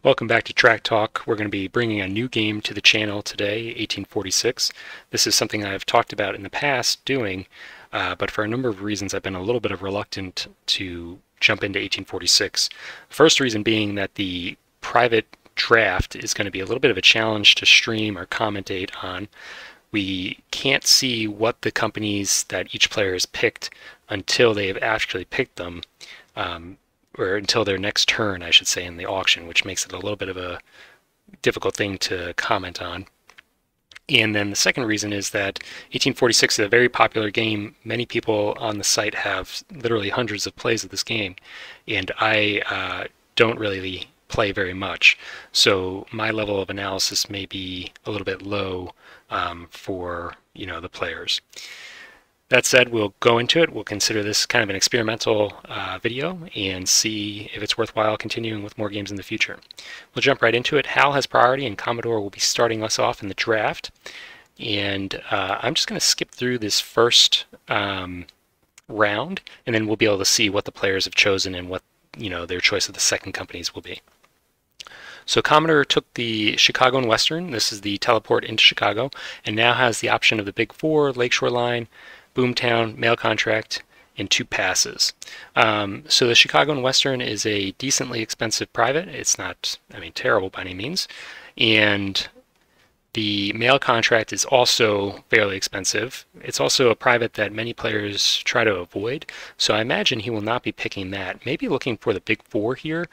Welcome back to Track Talk. We're going to be bringing a new game to the channel today, 1846. This is something I've talked about in the past doing, but for a number of reasons I've been a little bit reluctant to jump into 1846. The first reason being that the private draft is going to be a little bit of a challenge to stream or commentate on. We can't see what the companies that each player has picked until they have actually picked them. Or until their next turn, I should say, in the auction, which makes it a little bit of a difficult thing to comment on. And then the second reason is that 1846 is a very popular game. Many people on the site have literally hundreds of plays of this game, and I don't really play very much. So my level of analysis may be a little bit low for the players. That said, we'll go into it. We'll consider this kind of an experimental video and see if it's worthwhile continuing with more games in the future. We'll jump right into it. Hal has priority, and Commodore will be starting us off in the draft. And I'm just going to skip through this first round, and then we'll be able to see what the players have chosen and what their choice of the second companies will be. So Commodore took the Chicago and Western. This is the teleport into Chicago, and now has the option of the Big Four, Lakeshore Line, Boomtown, mail contract, and 2 passes. So the Chicago and Western is a decently expensive private. It's not, terrible by any means. And the mail contract is also fairly expensive. It's also a private that many players try to avoid. So I imagine he will not be picking that. Maybe looking for the Big Four here.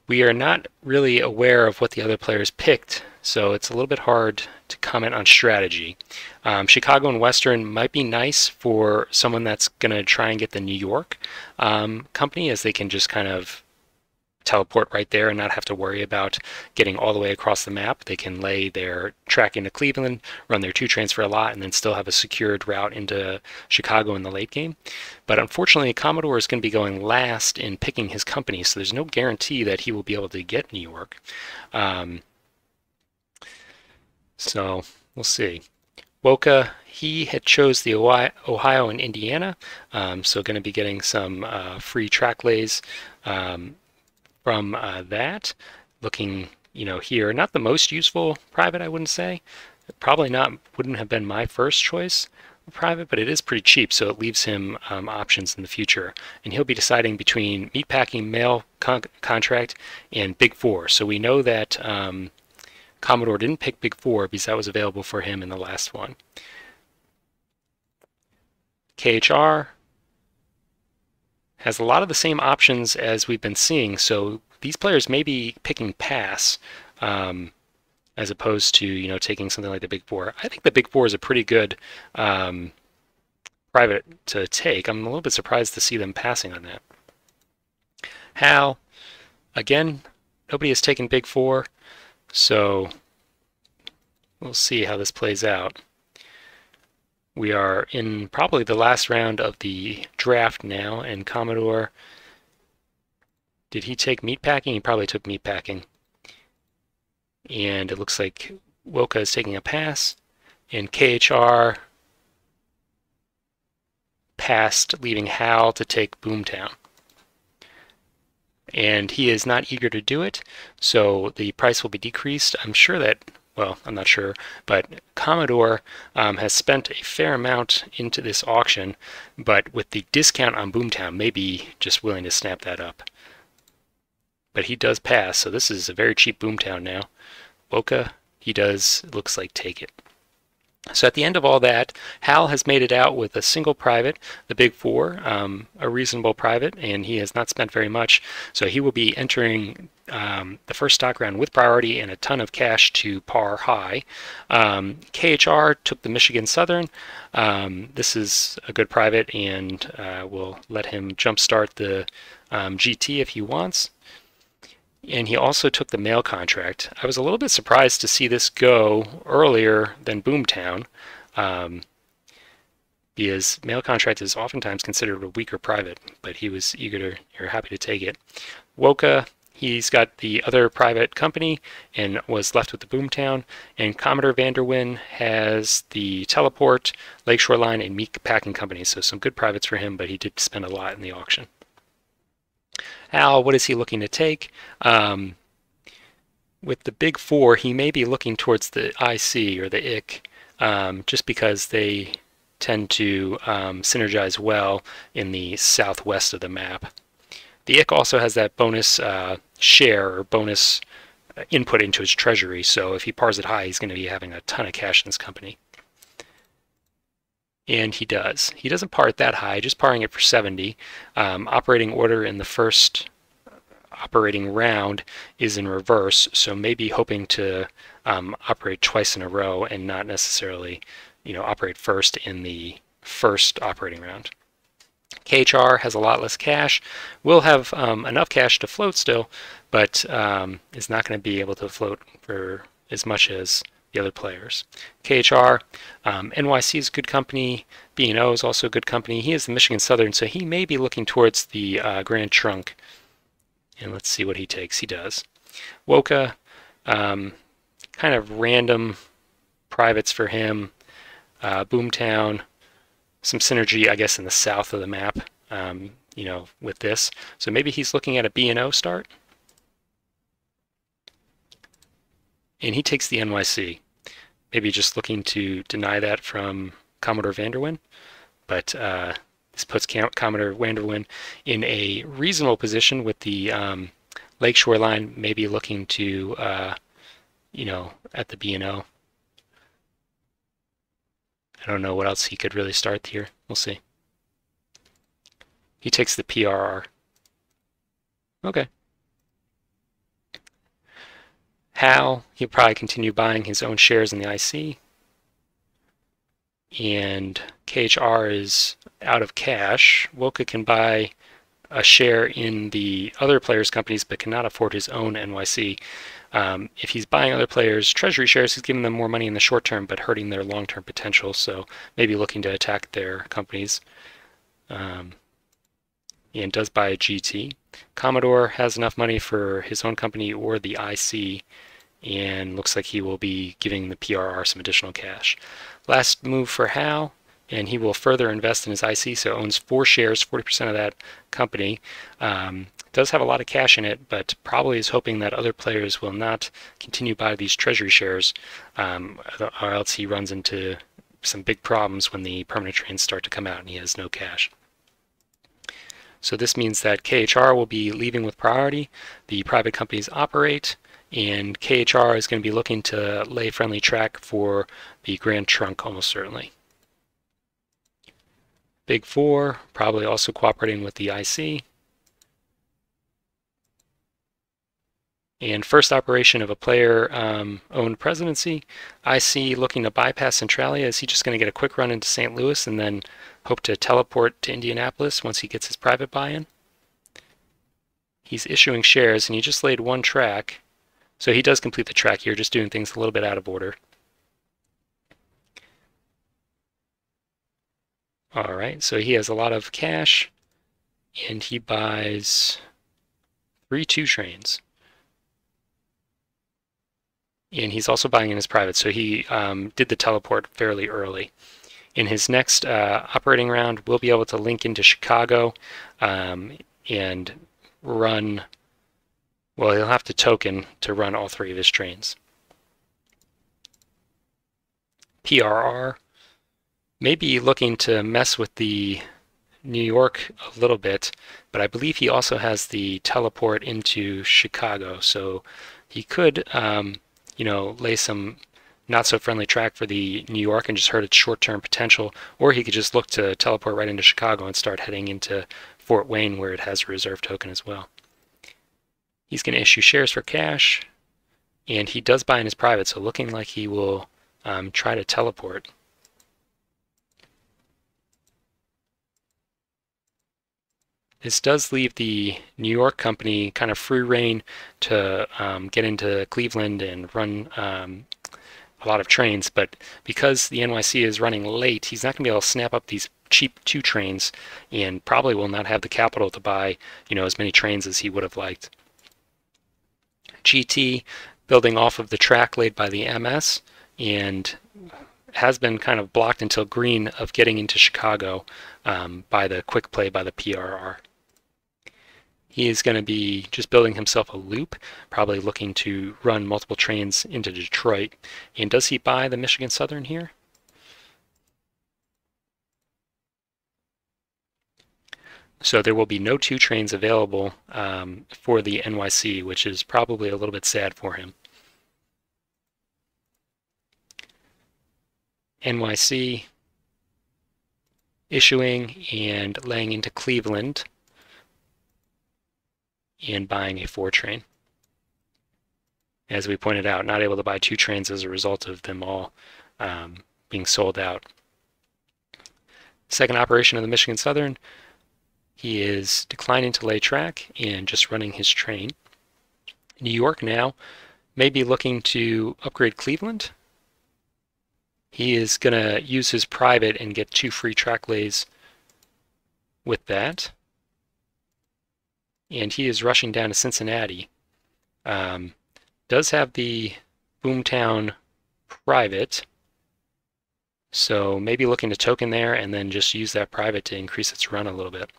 We are not really aware of what the other players picked, so it's a little bit hard to comment on strategy. Chicago and Western might be nice for someone that's going to try and get the New York company, as they can just kind of teleport right there and not have to worry about getting all the way across the map. They can lay their track into Cleveland, run their 2 transfer a lot, and then still have a secured route into Chicago in the late game. But unfortunately, Commodore is going to be going last in picking his company, so there's no guarantee that he will be able to get New York. So we'll see. Woka, he had chose the Ohio and Indiana, so going to be getting some free track lays from that. Looking, here, not the most useful private, I wouldn't say. Probably wouldn't have been my first choice of private, but it is pretty cheap, so it leaves him options in the future. And he'll be deciding between meatpacking, mail contract, and Big Four. So we know that Commodore didn't pick Big Four because that was available for him in the last one. KHR has a lot of the same options as we've been seeing, so these players may be picking pass as opposed to taking something like the Big Four. I think the Big Four is a pretty good private to take. I'm a little bit surprised to see them passing on that. Hal, again, nobody has taken Big Four, so we'll see how this plays out. We are in probably the last round of the draft now, and Commodore, did he take meatpacking? He probably took meatpacking. And it looks like Woka is taking a pass, and KHR passed, leaving Hal to take Boomtown. And he is not eager to do it, so the price will be decreased. I'm sure that, well, I'm not sure, but Commodore has spent a fair amount into this auction, but with the discount on Boomtown, maybe just willing to snap that up. But he does pass, so this is a very cheap Boomtown now. Woka, he does, looks like, take it. So at the end of all that, Hal has made it out with a single private, the Big Four, a reasonable private, and he has not spent very much. So he will be entering the first stock round with priority and a ton of cash to par high. KHR took the Michigan Southern. This is a good private, and we'll let him jumpstart the GT if he wants. And he also took the mail contract. I was a little bit surprised to see this go earlier than Boomtown, because mail contract is oftentimes considered a weaker private, but he was eager or happy to take it. Woka, he's got the other private company and was left with the Boomtown. And Commodore Vanderwyn has the teleport, Lakeshore Line, and meat packing company. So some good privates for him, but he did spend a lot in the auction. Hal, what is he looking to take? With the big four, he may be looking towards the IC or the IC, just because they tend to synergize well in the southwest of the map. The IC also has that bonus share or bonus input into his treasury, so if he pars it high, he's going to be having a ton of cash in this company. And he does. He doesn't par it that high, just parring it for 70. Operating order in the first operating round is in reverse, so maybe hoping to operate twice in a row and not necessarily, operate first in the first operating round. KHR has a lot less cash, will have enough cash to float still, but is not going to be able to float for as much as the other players. KHR, NYC is a good company, B&O is also a good company. He is the Michigan Southern, so he may be looking towards the Grand Trunk. And let's see what he takes. He does. Woka, kind of random privates for him. Boomtown, some synergy, I guess, in the south of the map, with this. So maybe he's looking at a B&O start. And he takes the NYC. Maybe just looking to deny that from Commodore Vanderwyn. But this puts Commodore Vanderwyn in a reasonable position with the lakeshore line, maybe looking to, at the B&O. I don't know what else he could really start here. We'll see. He takes the PRR. Okay. Hal, he'll probably continue buying his own shares in the IC. And KHR is out of cash. Woka can buy a share in the other players' companies but cannot afford his own NYC. If he's buying other players' treasury shares, he's giving them more money in the short term but hurting their long-term potential, so maybe looking to attack their companies. And does buy a GT. Commodore has enough money for his own company or the IC, and looks like he will be giving the PRR some additional cash. Last move for Hal, and he will further invest in his IC, so owns 4 shares, 40% of that company. Does have a lot of cash in it, but probably is hoping that other players will not continue to buy these treasury shares, or else he runs into some big problems when the permanent trains start to come out and he has no cash. So this means that KHR will be leaving with priority, the private companies operate, and KHR is going to be looking to lay friendly track for the Grand Trunk almost certainly. Big Four, probably also cooperating with the IC. And first operation of a player-owned presidency, IC looking to bypass Centralia. Is he just going to get a quick run into St. Louis and then hope to teleport to Indianapolis once he gets his private buy-in? He's issuing shares, and he just laid 1 track. So he does complete the track here, just doing things a little bit out of order. All right, so he has a lot of cash, and he buys 3 2 trains. And he's also buying in his private, so he did the teleport fairly early. In his next operating round, we'll be able to link into Chicago and run, well, he'll have to token to run all 3 of his trains. PRR, maybe looking to mess with the New York a little bit, but I believe he also has the teleport into Chicago, so he could lay some not so friendly track for the New York and just hurt its short-term potential, or he could just look to teleport right into Chicago and start heading into Fort Wayne where it has a reserve token as well. He's going to issue shares for cash, and he does buy in his private, so looking like he will try to teleport. This does leave the New York company kind of free reign to get into Cleveland and run a lot of trains, but because the NYC is running late, he's not going to be able to snap up these cheap 2 trains and probably will not have the capital to buy, as many trains as he would have liked. GT, building off of the track laid by the MS, and has been kind of blocked until green of getting into Chicago by the quick play by the PRR. He is going to be just building himself a loop, probably looking to run multiple trains into Detroit. And does he buy the Michigan Southern here? So there will be no 2 trains available for the NYC, which is probably a little bit sad for him. NYC issuing and laying into Cleveland and buying a 4 train. As we pointed out, not able to buy 2 trains as a result of them all being sold out. Second operation of the Michigan Southern, he is declining to lay track and just running his train. New York now may be looking to upgrade Cleveland. He is going to use his private and get 2 free track lays with that. And he is rushing down to Cincinnati. Does have the Boomtown private, so maybe looking to token there and then just use that private to increase its run a little bit.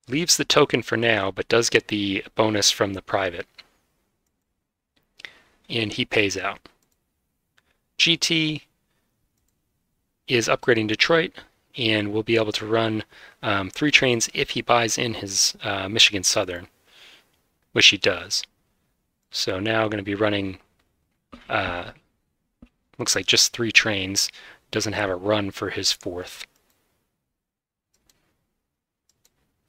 Leaves the token for now, but does get the bonus from the private. And he pays out. GT is upgrading Detroit and will be able to run 3 trains if he buys in his Michigan Southern, which he does. So now going to be running, looks like just 3 trains, doesn't have a run for his 4th.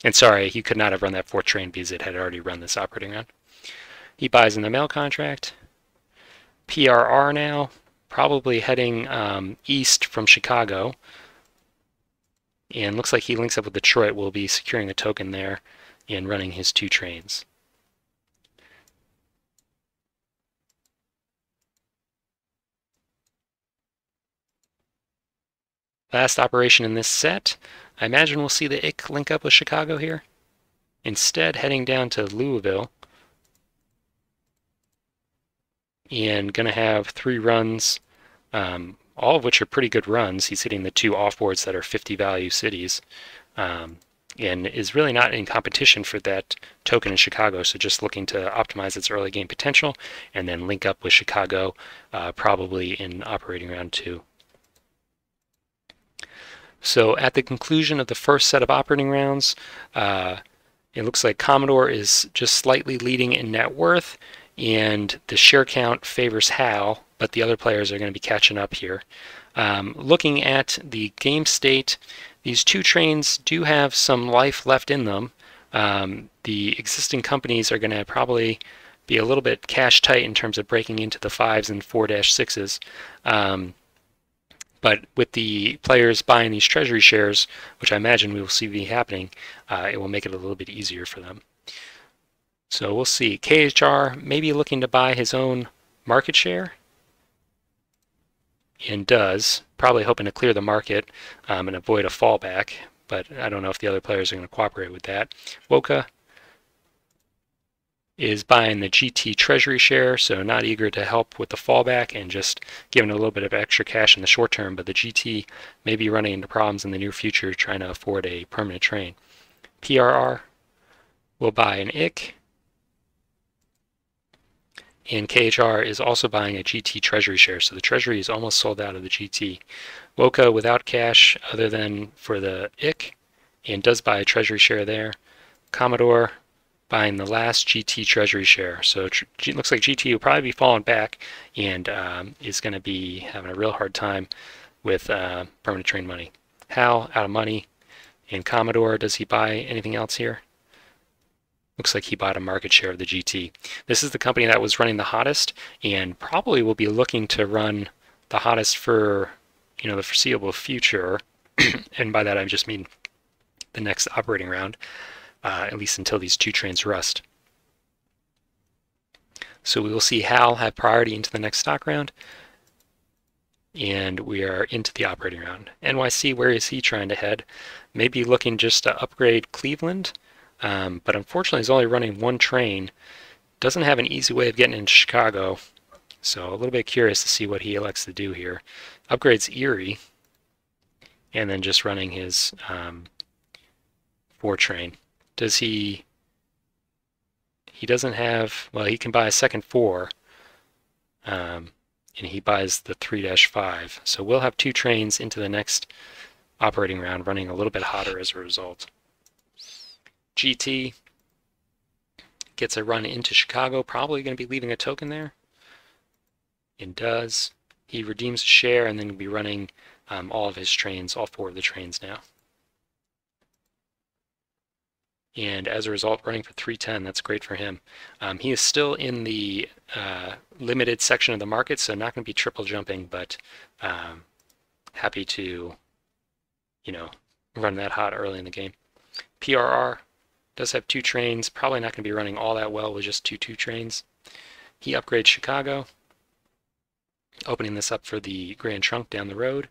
And sorry, he could not have run that 4th train because it had already run this operating round. He buys in the mail contract. PRR now, probably heading east from Chicago. And looks like he links up with Detroit. Will be securing a token there and running his 2 trains. Last operation in this set. I imagine we'll see the IC link up with Chicago here. Instead, heading down to Louisville. And going to have 3 runs, all of which are pretty good runs. He's hitting the 2 offboards that are 50 value cities. And is really not in competition for that token in Chicago, so just looking to optimize its early game potential and then link up with Chicago probably in operating round 2. So at the conclusion of the first set of operating rounds, it looks like Commodore is just slightly leading in net worth, and the share count favors Hal, but the other players are going to be catching up here. Looking at the game state, these 2 trains do have some life left in them. The existing companies are going to probably be a little bit cash tight in terms of breaking into the 5s and 4-6s. But with the players buying these treasury shares, which I imagine we will see be happening, it will make it a little bit easier for them. So we'll see. KHR may be looking to buy his own market share, and does, probably hoping to clear the market and avoid a fallback, but I don't know if the other players are going to cooperate with that. Woka is buying the GT treasury share, so not eager to help with the fallback and just giving a little bit of extra cash in the short term, but the GT may be running into problems in the near future trying to afford a permanent train. PRR will buy an IC, and KHR is also buying a GT treasury share, so the treasury is almost sold out of the GT. Woka without cash other than for the IC, and does buy a treasury share there. Commodore buying the last GT treasury share. So it looks like GT will probably be falling back and is going to be having a real hard time with permanent train money. Hal out of money. And Commodore, does he buy anything else here? Looks like he bought a market share of the GT. This is the company that was running the hottest and probably will be looking to run the hottest for the foreseeable future. And by that I just mean the next operating round. At least until these 2 trains rust. So we will see Hal have priority into the next stock round, and we are into the operating round. NYC, where is he trying to head? Maybe looking just to upgrade Cleveland, but unfortunately he's only running 1 train. Doesn't have an easy way of getting into Chicago, so a little bit curious to see what he elects to do here. Upgrades Erie, and then just running his 4 train. Does he doesn't have, well, he can buy a second 4, and he buys the 3-5. So we'll have 2 trains into the next operating round running a little bit hotter as a result. GT gets a run into Chicago, probably going to be leaving a token there. It does. He redeems a share and then will be running all of his trains, all 4 of the trains now. And as a result, running for 310, that's great for him. He is still in the limited section of the market, so not going to be triple jumping, but happy to, run that hot early in the game. PRR does have 2 trains, probably not going to be running all that well with just 2 trains. He upgrades Chicago, opening this up for the Grand Trunk down the road,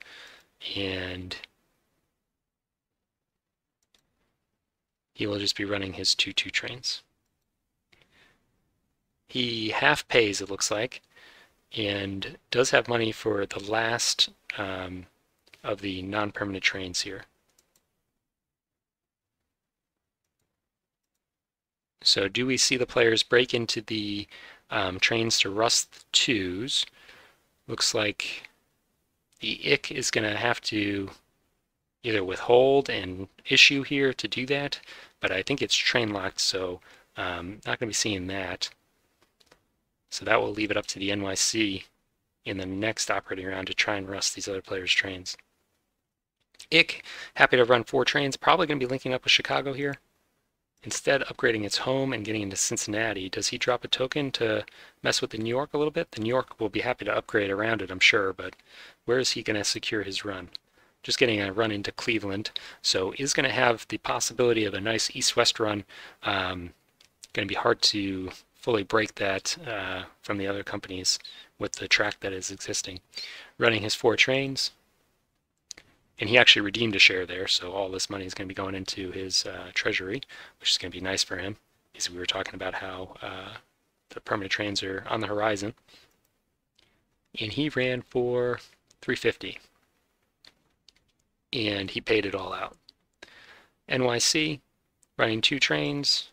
and he will just be running his 2 trains. He half pays, it looks like, and does have money for the last of the non-permanent trains here. So do we see the players break into the trains to rust 2s? Looks like the IC is going to have to either withhold and issue here to do that, but I think it's train locked, so not going to be seeing that. So that will leave it up to the NYC in the next operating round to try and rust these other players' trains. IC, happy to run 4 trains, probably going to be linking up with Chicago here. Instead, upgrading its home and getting into Cincinnati. Does he drop a token to mess with the New York a little bit? The New York will be happy to upgrade around it, I'm sure, but where is he going to secure his run? Just getting a run into Cleveland, so is going to have the possibility of a nice east-west run. Going to be hard to fully break that from the other companies with the track that is existing. Running his 4 trains. And he actually redeemed a share there, so all this money is going to be going into his treasury, which is going to be nice for him, because we were talking about how the permanent trains are on the horizon. And he ran for 350, and he paid it all out. NYC running 2 trains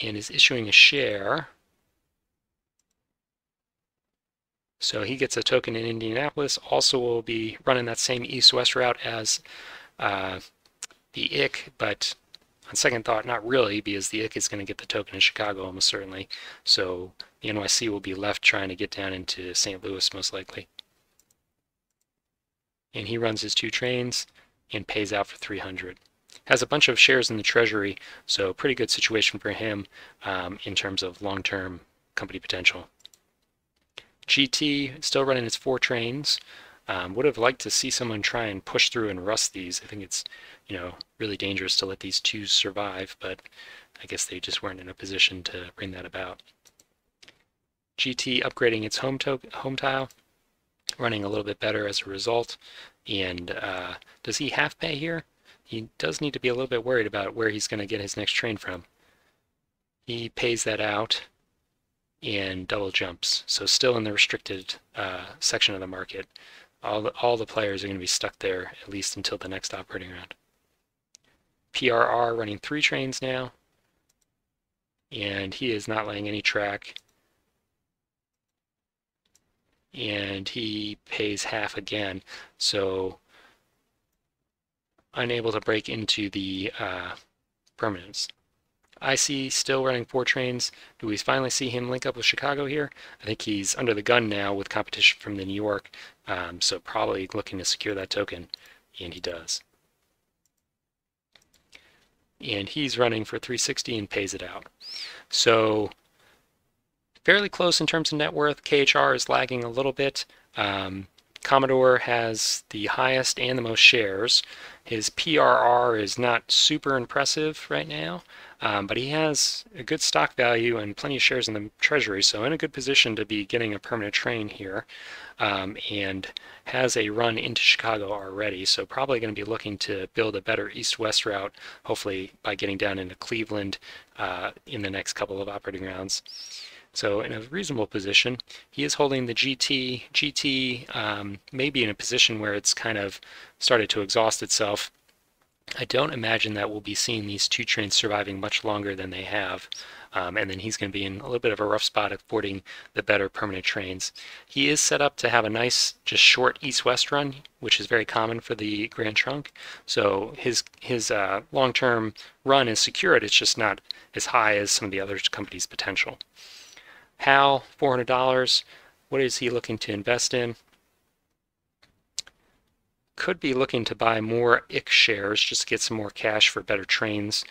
and is issuing a share. So he gets a token in Indianapolis. Also will be running that same east-west route as the IC, but on second thought, not really, because the IC is going to get the token in Chicago almost certainly. So the NYC will be left trying to get down into St. Louis most likely. And he runs his 2 trains and pays out for 300. Has a bunch of shares in the treasury, so pretty good situation for him in terms of long-term company potential. GT still running its 4 trains. Would have liked to see someone try and push through and rust these. I think it's really dangerous to let these 2s survive, but I guess they just weren't in a position to bring that about. GT upgrading its home tile, running a little bit better as a result. And does he half pay here? He does need to be a little bit worried about where he's going to get his next train from. He pays that out and double jumps, so still in the restricted section of the market. All the players are going to be stuck there at least until the next operating round. PRR running 3 trains now, and he is not laying any track, and he pays half again, so unable to break into the permanents. IC still running 4 trains. Do we finally see him link up with Chicago here? I think he's under the gun now with competition from the New York, so probably looking to secure that token, and he does. And he's running for 360 and pays it out. So fairly close in terms of net worth. KHR is lagging a little bit. Commodore has the highest and the most shares. His PRR is not super impressive right now, but he has a good stock value and plenty of shares in the treasury, so in a good position to be getting a permanent train here, and has a run into Chicago already, so probably going to be looking to build a better east-west route, hopefully by getting down into Cleveland in the next couple of operating rounds. So in a reasonable position. He is holding the GT. GT may be in a position where it's kind of started to exhaust itself. I don't imagine that we'll be seeing these two trains surviving much longer than they have. And then he's going to be in a little bit of a rough spot affording the better permanent trains. He is set up to have a nice, just short east-west run, which is very common for the Grand Trunk. So his long-term run is secured. It's just not as high as some of the other companies' potential. Hal, $400. What is he looking to invest in? Could be looking to buy more IC shares just to get some more cash for better trains.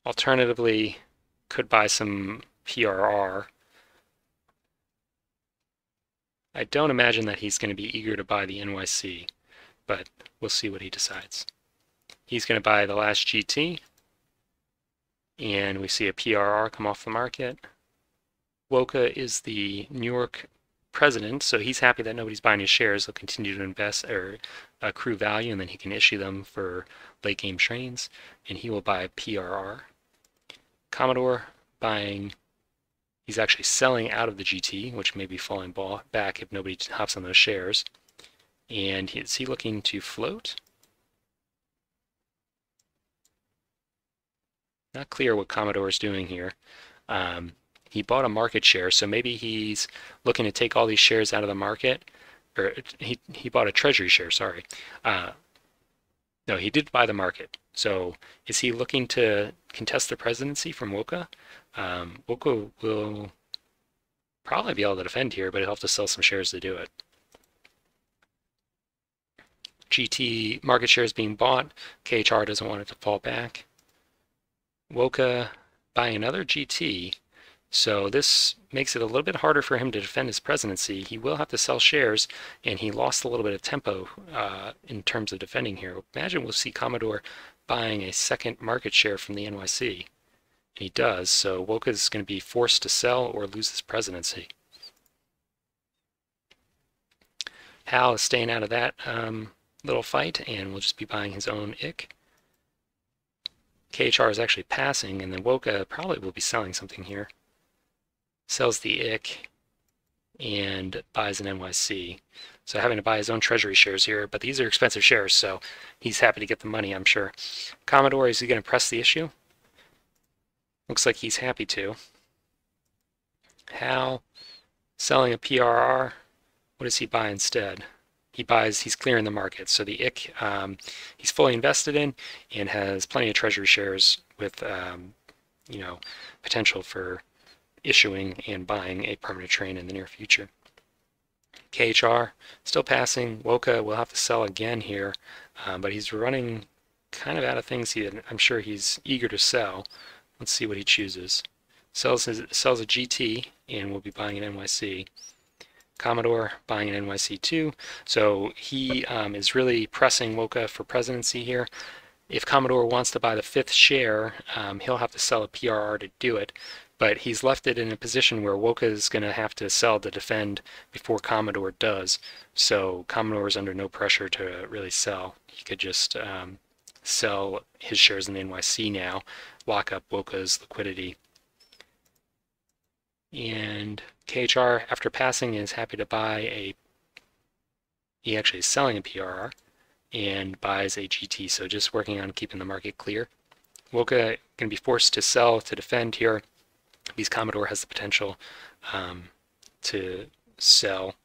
Alternatively, could buy some PRR. I don't imagine that he's going to be eager to buy the NYC, but we'll see what he decides. He's going to buy the last GT, and we see a PRR come off the market. Woka is the New York president, so he's happy that nobody's buying his shares. He'll continue to invest or accrue value, and then he can issue them for late game trains, and he will buy PRR. Commodore buying, he's actually selling out of the GT, which may be falling back if nobody hops on those shares. And is he looking to float? Not clear what Commodore is doing here. He bought a market share, so maybe he's looking to take all these shares out of the market, or he bought a treasury share, sorry. No, he did buy the market. So is he looking to contest the presidency from Woka? Woka will probably be able to defend here, but he'll have to sell some shares to do it. GT market shares being bought. KHR doesn't want it to fall back. Woka buying another GT. So this makes it a little bit harder for him to defend his presidency. He will have to sell shares, and he lost a little bit of tempo in terms of defending here. Imagine we'll see Commodore buying a second market share from the NYC. And he does, so Woka is going to be forced to sell or lose his presidency. Hal is staying out of that little fight, and will just be buying his own IC. KHR is actually passing, and then Woka probably will be selling something here. Sells the IC and buys an NYC. So having to buy his own treasury shares here, but these are expensive shares, so he's happy to get the money, I'm sure. Commodore, is he going to press the issue? Looks like he's happy to. Hal, selling a PRR. What does he buy instead? He's clearing the market. So the IC, he's fully invested in and has plenty of treasury shares with, potential for issuing and buying a permanent train in the near future. KHR still passing. Woka will have to sell again here, but he's running kind of out of things. I'm sure he's eager to sell. Let's see what he chooses. Sells a GT and will be buying an NYC. Commodore buying an NYC too. So he is really pressing Woka for presidency here. If Commodore wants to buy the 5th share, he'll have to sell a PRR to do it. But he's left it in a position where Woka is going to have to sell to defend before Commodore does. So Commodore is under no pressure to really sell. He could just sell his shares in the NYC now, lock up Woka's liquidity. And KHR, after passing, is happy to buy he actually is selling a PRR and buys a GT, so just working on keeping the market clear. Woka going to be forced to sell to defend here, because Commodore has the potential to sell.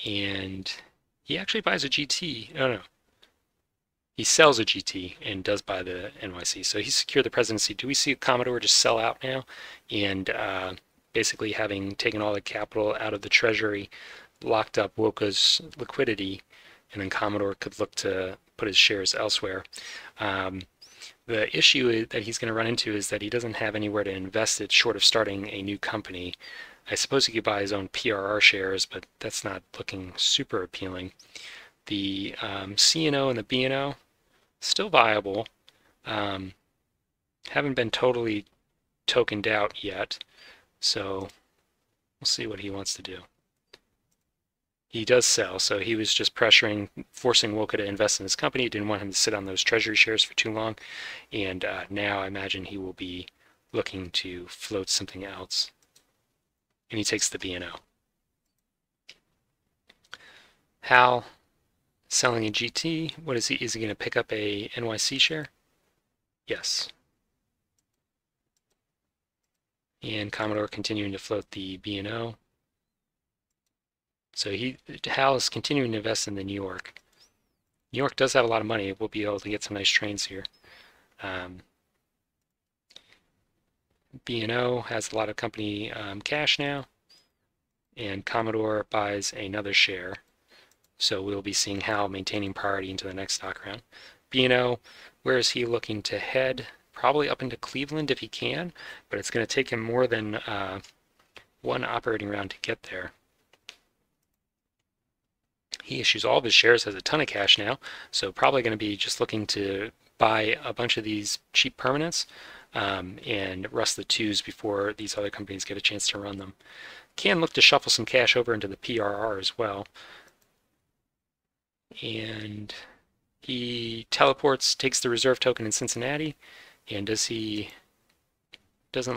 And he actually buys a GT. Oh no. He sells a GT and does buy the NYC. So he's secured the presidency. Do we see Commodore just sell out now and basically having taken all the capital out of the treasury, locked up Woka's liquidity, and then Commodore could look to put his shares elsewhere? The issue that he's going to run into is that he doesn't have anywhere to invest it short of starting a new company. I suppose he could buy his own PRR shares, but that's not looking super appealing. The C&O and the B&O, still viable. Haven't been totally tokened out yet, so we'll see what he wants to do. He does sell, so he was just pressuring, forcing Woka to invest in his company. Didn't want him to sit on those treasury shares for too long, and now I imagine he will be looking to float something else. And he takes the B&O. Hal selling a GT. What is he? Is he going to pick up a NYC share? Yes. And Commodore continuing to float the B&O. So Hal is continuing to invest in the New York. New York does have a lot of money. We'll be able to get some nice trains here. B&O has a lot of company cash now, and Commodore buys another share. So we'll be seeing Hal maintaining priority into the next stock round. B&O, where is he looking to head? Probably up into Cleveland if he can, but it's going to take him more than one operating round to get there. He issues all of his shares, has a ton of cash now, so probably going to be just looking to buy a bunch of these cheap permanents and rust the twos before these other companies get a chance to run them. Can look to shuffle some cash over into the PRR as well. And he teleports, takes the reserve token in Cincinnati, and doesn't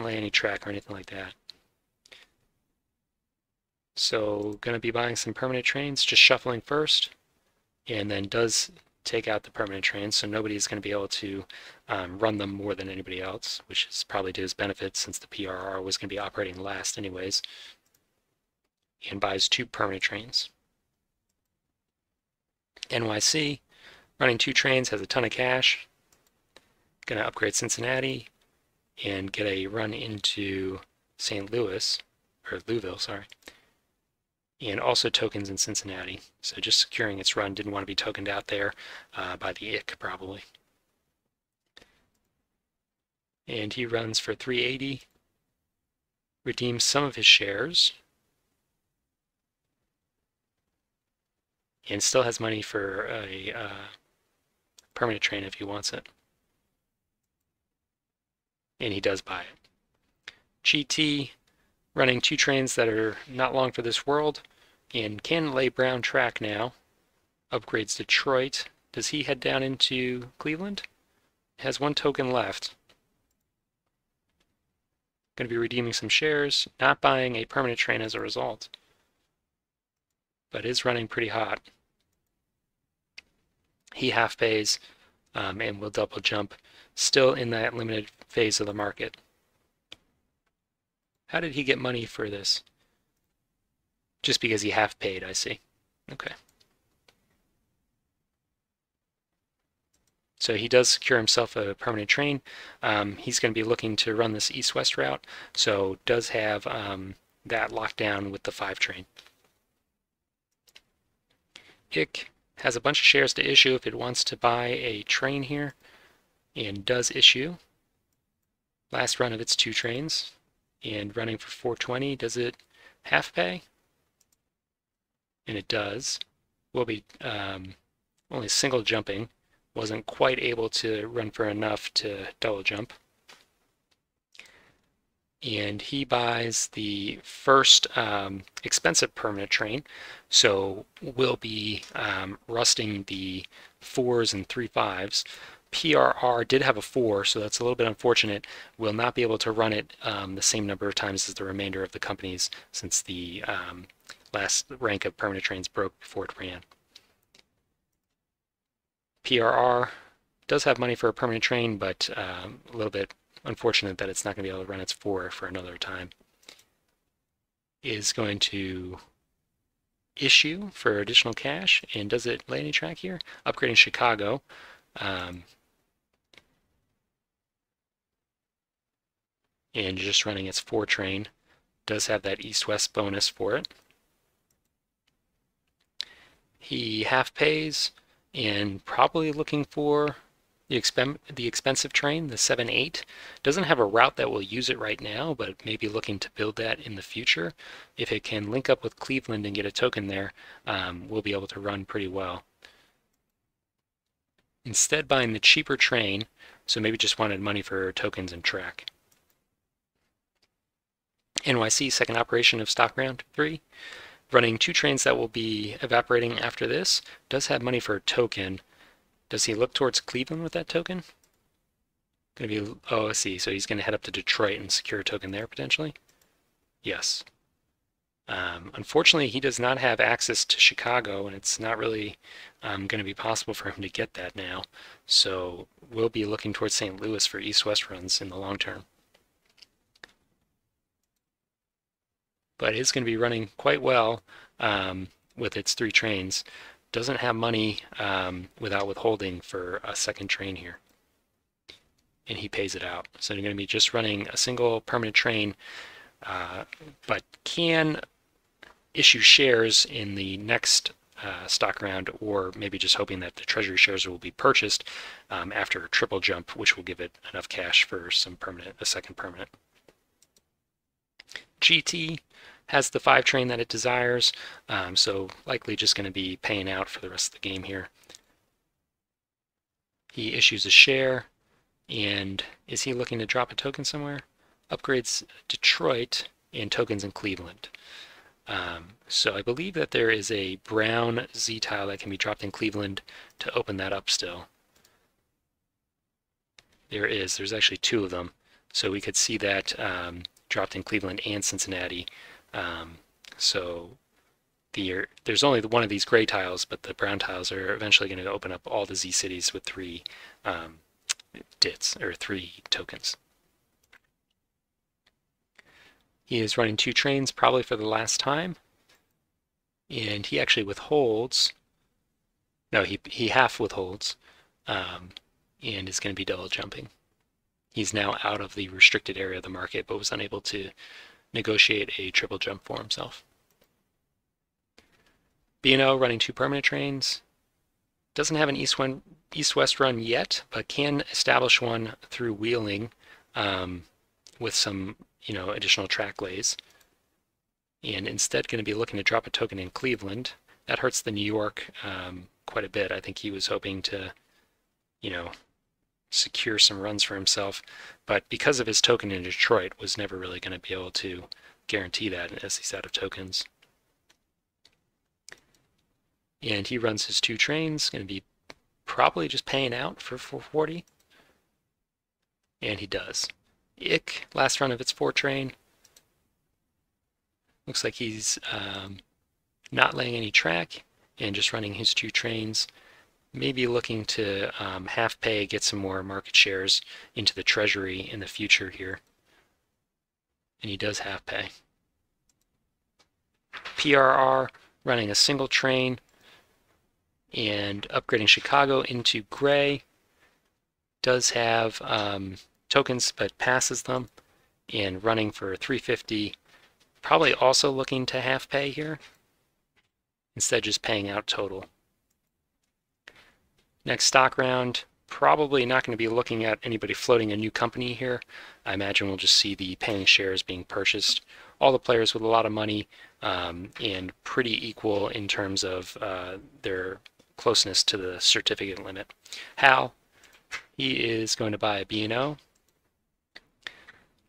lay any track or anything like that. So going to be buying some permanent trains, just shuffling first, and then does take out the permanent trains, so nobody's going to be able to run them more than anybody else, which is probably to his benefit since the PRR was going to be operating last anyways, and buys 2 permanent trains. NYC, running 2 trains, has a ton of cash, going to upgrade Cincinnati and get a run into St. Louis, or Louisville, sorry. And also tokens in Cincinnati. So just securing its run, didn't want to be tokened out there by the IC probably. And he runs for 380, redeems some of his shares, and still has money for a permanent train if he wants it. And he does buy it. GT, running 2 trains that are not long for this world, and can lay brown track now. Upgrades Detroit. Does he head down into Cleveland? Has 1 token left. Going to be redeeming some shares, not buying a permanent train as a result, but is running pretty hot. He half pays and will double jump, still in that limited phase of the market. How did he get money for this? Just because he half paid, I see. Okay. So he does secure himself a permanent train. He's going to be looking to run this east-west route, so does have that locked down with the 5 train. IC has a bunch of shares to issue if it wants to buy a train here, and does issue. Last run of its 2 trains, and running for 420. Does it half pay? And it does. Will be only single jumping. Wasn't quite able to run for enough to double jump. And he buys the first expensive permanent train, so we'll be rusting the 4s and 3 5s. PRR did have a 4, so that's a little bit unfortunate. We'll not be able to run it the same number of times as the remainder of the companies since the last rank of permanent trains broke before it ran. PRR does have money for a permanent train, but a little bit unfortunate that it's not going to be able to run its 4 for another time. Is going to issue for additional cash, and does it lay any track here? Upgrading Chicago. And just running its 4 train. Does have that east-west bonus for it. He half pays and probably looking for the expensive train, the 7-8. Doesn't have a route that will use it right now, but maybe looking to build that in the future. If it can link up with Cleveland and get a token there, we'll be able to run pretty well. Instead buying the cheaper train, so maybe just wanted money for tokens and track. NYC, second operation of stock round 3. Running 2 trains that will be evaporating after this. Does have money for a token. Does he look towards Cleveland with that token? Going to be, oh, I see. So he's going to head up to Detroit and secure a token there potentially? Yes. Unfortunately, he does not have access to Chicago, and it's not really going to be possible for him to get that now. So we'll be looking towards St. Louis for east-west runs in the long term. But it's going to be running quite well with its 3 trains. Doesn't have money without withholding for a second train here. And he pays it out. So they're going to be just running a single permanent train, but can issue shares in the next stock round, or maybe just hoping that the treasury shares will be purchased after a triple jump, which will give it enough cash for some permanent, a second permanent. GT has the 5 train that it desires, so likely just going to be paying out for the rest of the game here. He issues a share, and is he looking to drop a token somewhere? Upgrades Detroit and tokens in Cleveland. So I believe that there is a brown Z tile that can be dropped in Cleveland to open that up still. There is. There's actually 2 of them. So we could see that dropped in Cleveland and Cincinnati. So there's only one of these gray tiles, but the brown tiles are eventually going to open up all the Z cities with 3 DITs, or 3 tokens. He is running 2 trains probably for the last time, and he actually withholds. No, he half withholds, and is going to be double jumping. He's now out of the restricted area of the market, but was unable to negotiate a triple jump for himself. B&O running 2 permanent trains. Doesn't have an east-west run yet, but can establish one through wheeling with some additional track lays. And instead going to be looking to drop a token in Cleveland. That hurts the New York quite a bit. I think he was hoping to, secure some runs for himself, but because of his token in Detroit, was never really going to be able to guarantee that as he's out of tokens. And he runs his 2 trains, going to be probably just paying out for 440. And he does. IC, last run of its 4 train. Looks like he's not laying any track and just running his 2 trains. Maybe looking to half pay, get some more market shares into the treasury in the future here. And he does half pay. PRR running a single train and upgrading Chicago into gray. Does have tokens but passes them, and running for 350. Probably also looking to half pay here, instead just paying out total. Next stock round, probably not going to be looking at anybody floating a new company here. I imagine we'll just see the paying shares being purchased. All the players with a lot of money and pretty equal in terms of their closeness to the certificate limit. Hal, he is going to buy a B&O.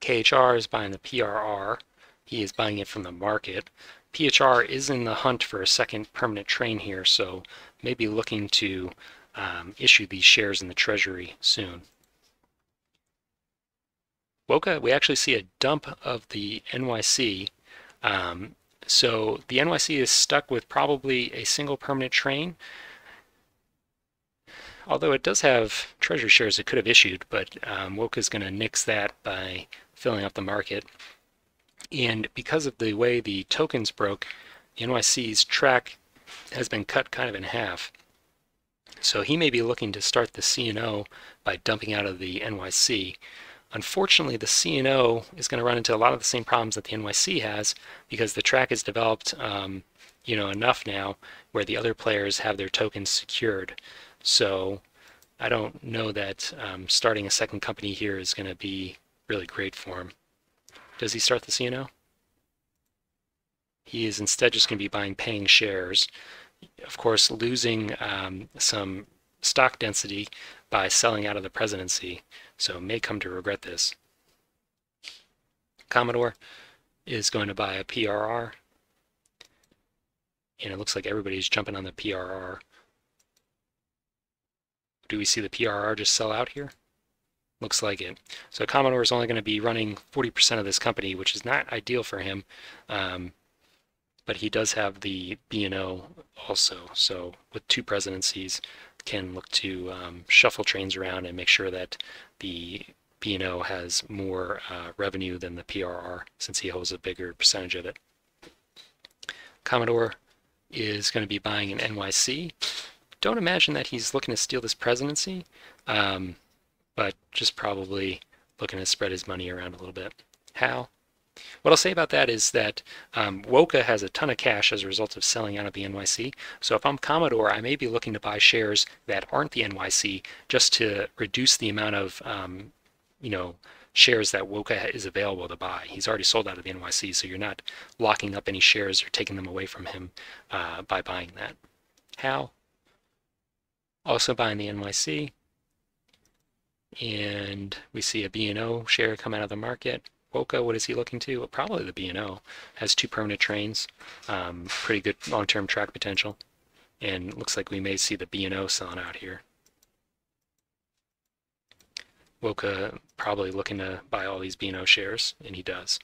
KHR is buying the PRR. He is buying it from the market. PHR is in the hunt for a second permanent train here, so maybe looking to issue these shares in the treasury soon. Woka, we actually see a dump of the NYC. So the NYC is stuck with probably a single permanent train, although it does have treasury shares it could have issued, but Woka is going to nix that by filling up the market. And because of the way the tokens broke, the NYC's track has been cut kind of in half. So he may be looking to start the C&O by dumping out of the NYC. Unfortunately, the C&O is going to run into a lot of the same problems that the NYC has, because the track is developed enough now where the other players have their tokens secured. So I don't know that starting a second company here is going to be really great for him. Does he start the C&O? He is instead just going to be buying paying shares. Of course, losing some stock density by selling out of the presidency, so may come to regret this. Commodore is going to buy a PRR, and it looks like everybody's jumping on the PRR. Do we see the PRR just sell out here? Looks like it. So Commodore is only going to be running 40% of this company, which is not ideal for him. But he does have the B&O also. So with two presidencies, can look to shuffle trains around and make sure that the B&O has more revenue than the PRR, since he holds a bigger percentage of it. Commodore is going to be buying an NYC. Don't imagine that he's looking to steal this presidency, but just probably looking to spread his money around a little bit. How? What I'll say about that is that Woka has a ton of cash as a result of selling out of the NYC. So if I'm Commodore, I may be looking to buy shares that aren't the NYC just to reduce the amount of shares that Woka is available to buy. He's already sold out of the NYC, so you're not locking up any shares or taking them away from him by buying that. How? Also buying the NYC, and we see a B&O share come out of the market. Woka, what is he looking to? Well, probably the B&O. Has two permanent trains, pretty good long-term track potential, and looks like we may see the B&O selling out here. Woka probably looking to buy all these B&O shares, and he does.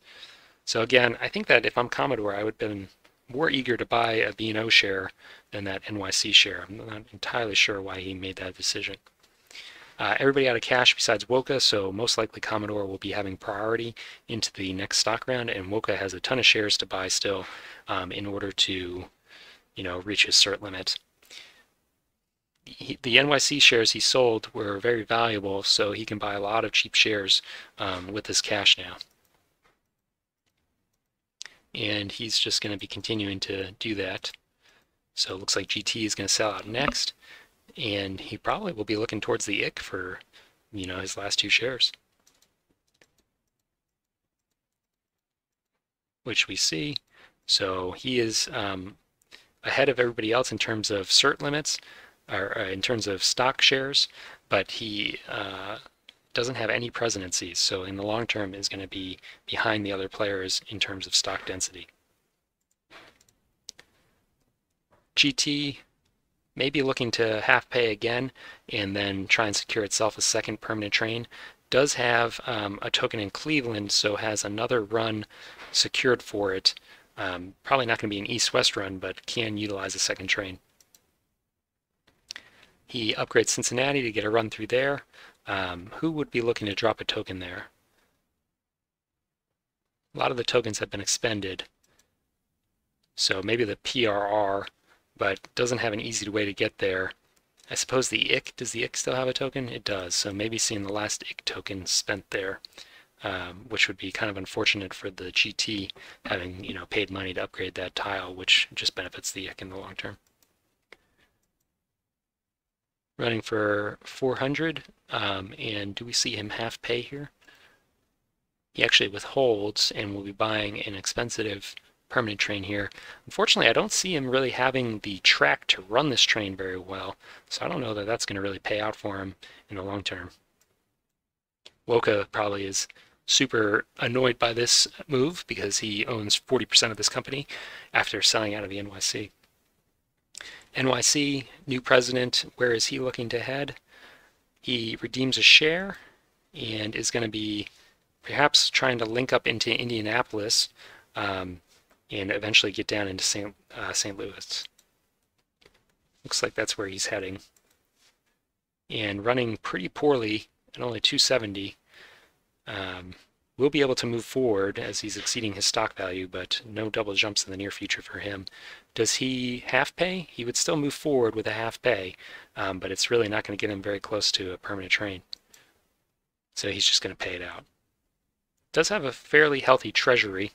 So again, I think that if I'm Commodore, I would have been more eager to buy a B&O share than that NYC share. I'm not entirely sure why he made that decision. Everybody out of cash besides Woka, so most likely Commodore will be having priority into the next stock round, and Woka has a ton of shares to buy still in order to, reach his cert limit. The NYC shares he sold were very valuable, so he can buy a lot of cheap shares with his cash now. And he's just going to be continuing to do that. So it looks like GT is going to sell out next, and he probably will be looking towards the IC for, his last two shares, which we see. So he is ahead of everybody else in terms of cert limits, or in terms of stock shares, but he doesn't have any presidencies, so in the long term is going to be behind the other players in terms of stock density. GT may be looking to half pay again and then try and secure itself a second permanent train. Does have a token in Cleveland, so has another run secured for it. Probably not going to be an east-west run, but can utilize a second train. He upgrades Cincinnati to get a run through there. Who would be looking to drop a token there? A lot of the tokens have been expended, so maybe the PRR, but doesn't have an easy way to get there. I suppose the IC, does the IC still have a token? It does, so maybe seeing the last IC token spent there, which would be kind of unfortunate for the GT having paid money to upgrade that tile, which just benefits the IC in the long term. Running for 400, and do we see him half pay here? He actually withholds and will be buying an expensive permanent train here. Unfortunately, I don't see him really having the track to run this train very well, so I don't know that that's going to really pay out for him in the long term. Woka probably is super annoyed by this move because he owns 40% of this company after selling out of the NYC. NYC, new president, where is he looking to head? He redeems a share and is going to be perhaps trying to link up into Indianapolis and eventually get down into St. Louis. Looks like that's where he's heading. And running pretty poorly at only 270. Will be able to move forward as he's exceeding his stock value, but no double jumps in the near future for him. Does he half pay? He would still move forward with a half pay, but it's really not going to get him very close to a permanent train. So he's just going to pay it out. Does have a fairly healthy treasury.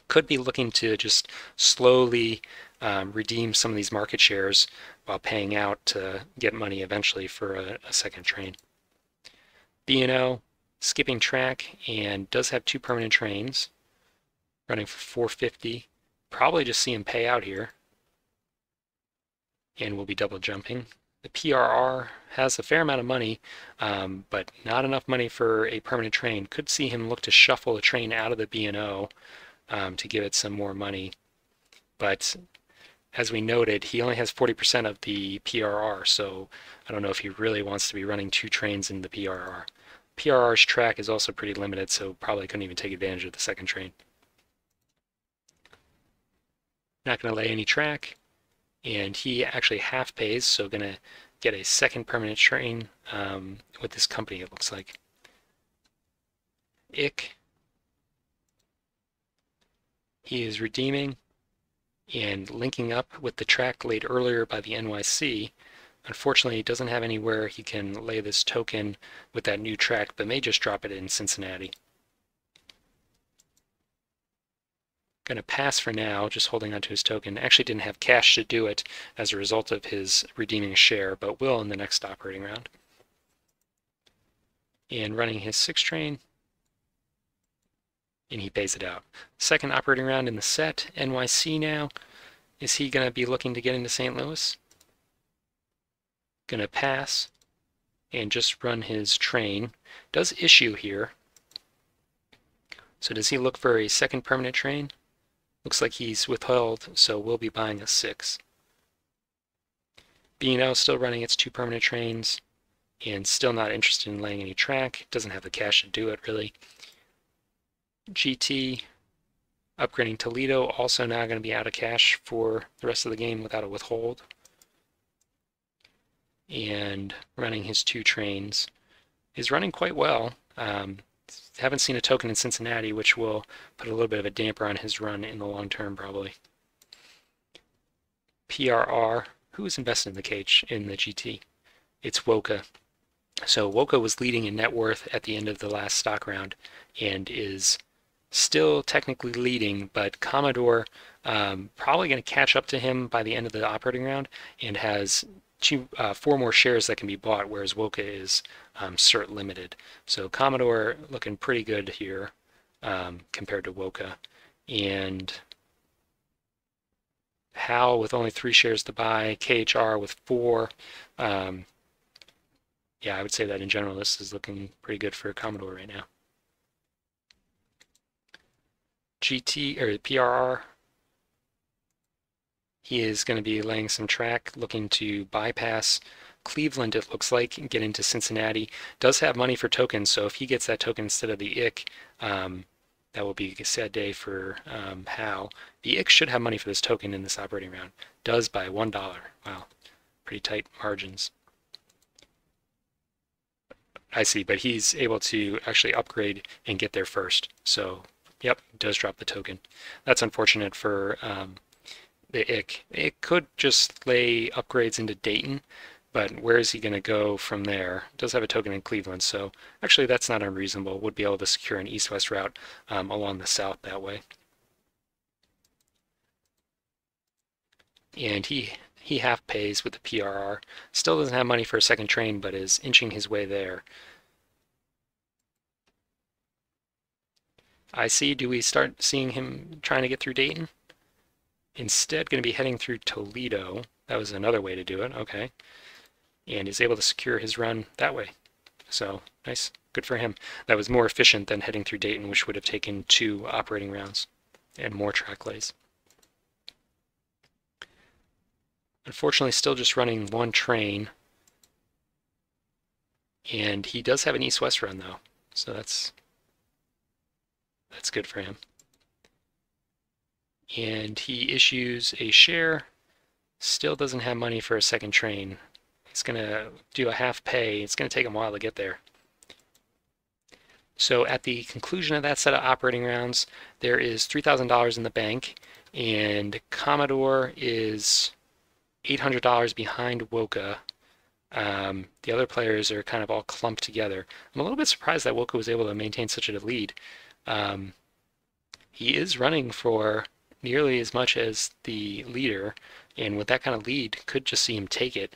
Could be looking to just slowly redeem some of these market shares while paying out to get money eventually for a second train. B&O, skipping track, and does have two permanent trains running for 450. Probably just see him pay out here, and we'll be double jumping. The PRR has a fair amount of money, but not enough money for a permanent train. Could see him look to shuffle a train out of the B&O to give it some more money, but as we noted, he only has 40% of the PRR, so I don't know if he really wants to be running two trains in the PRR. PRR's track is also pretty limited, so probably couldn't even take advantage of the second train. Not going to lay any track, and he actually half pays, so going to get a second permanent train with this company, it looks like. Ick. He is redeeming and linking up with the track laid earlier by the NYC. Unfortunately, he doesn't have anywhere he can lay this token with that new track, but may just drop it in Cincinnati. Going to pass for now, just holding onto his token. Actually didn't have cash to do it as a result of his redeeming a share, but will in the next operating round. And running his 6 train, and he pays it out. Second operating round in the set, NYC now. Is he going to be looking to get into St. Louis? Going to pass and just run his train. Does issue here. So does he look for a second permanent train? Looks like he's withheld, so we'll be buying a 6. B&O still running its 2 permanent trains and still not interested in laying any track. Doesn't have the cash to do it really. GT upgrading Toledo, also now going to be out of cash for the rest of the game without a withhold. And running his 2 trains is running quite well. Haven't seen a token in Cincinnati, which will put a little bit of a damper on his run in the long term, probably. PRR, who is invested in the cage in the GT? It's Woka. So Woka was leading in net worth at the end of the last stock round and is still technically leading, but Commodore probably going to catch up to him by the end of the operating round and has 4 more shares that can be bought, whereas Woka is cert limited. So Commodore looking pretty good here compared to Woka. And Hal with only 3 shares to buy, KHR with 4. Yeah, I would say that in general this is looking pretty good for Commodore right now. GT or PRR, he is going to be laying some track, looking to bypass Cleveland, it looks like, and get into Cincinnati. Does have money for tokens, so if he gets that token instead of the IC, that will be a sad day for Hal. The IC should have money for this token in this operating round. Does by $1. Wow, pretty tight margins. I see, but he's able to actually upgrade and get there first. So, yep, does drop the token. That's unfortunate for the IC. It could just lay upgrades into Dayton, but where is he going to go from there? It does have a token in Cleveland, so actually that's not unreasonable. Would be able to secure an east-west route along the south that way. And he half pays with the PRR. Still doesn't have money for a second train, but is inching his way there. I see. Do we start seeing him trying to get through Dayton? Instead, going to be heading through Toledo. That was another way to do it. Okay. And is able to secure his run that way. So, nice. Good for him. That was more efficient than heading through Dayton, which would have taken 2 operating rounds and more track lays. Unfortunately, still just running 1 train. And he does have an east-west run, though. So that's good for him. And he issues a share. Still doesn't have money for a second train. He's going to do a half pay. It's going to take him a while to get there. So at the conclusion of that set of operating rounds, there is $3,000 in the bank, and Commodore is $800 behind Woka. The other players are kind of all clumped together. I'm a little bit surprised that Woka was able to maintain such a lead. He is running for nearly as much as the leader, and with that kind of lead, could just see him take it.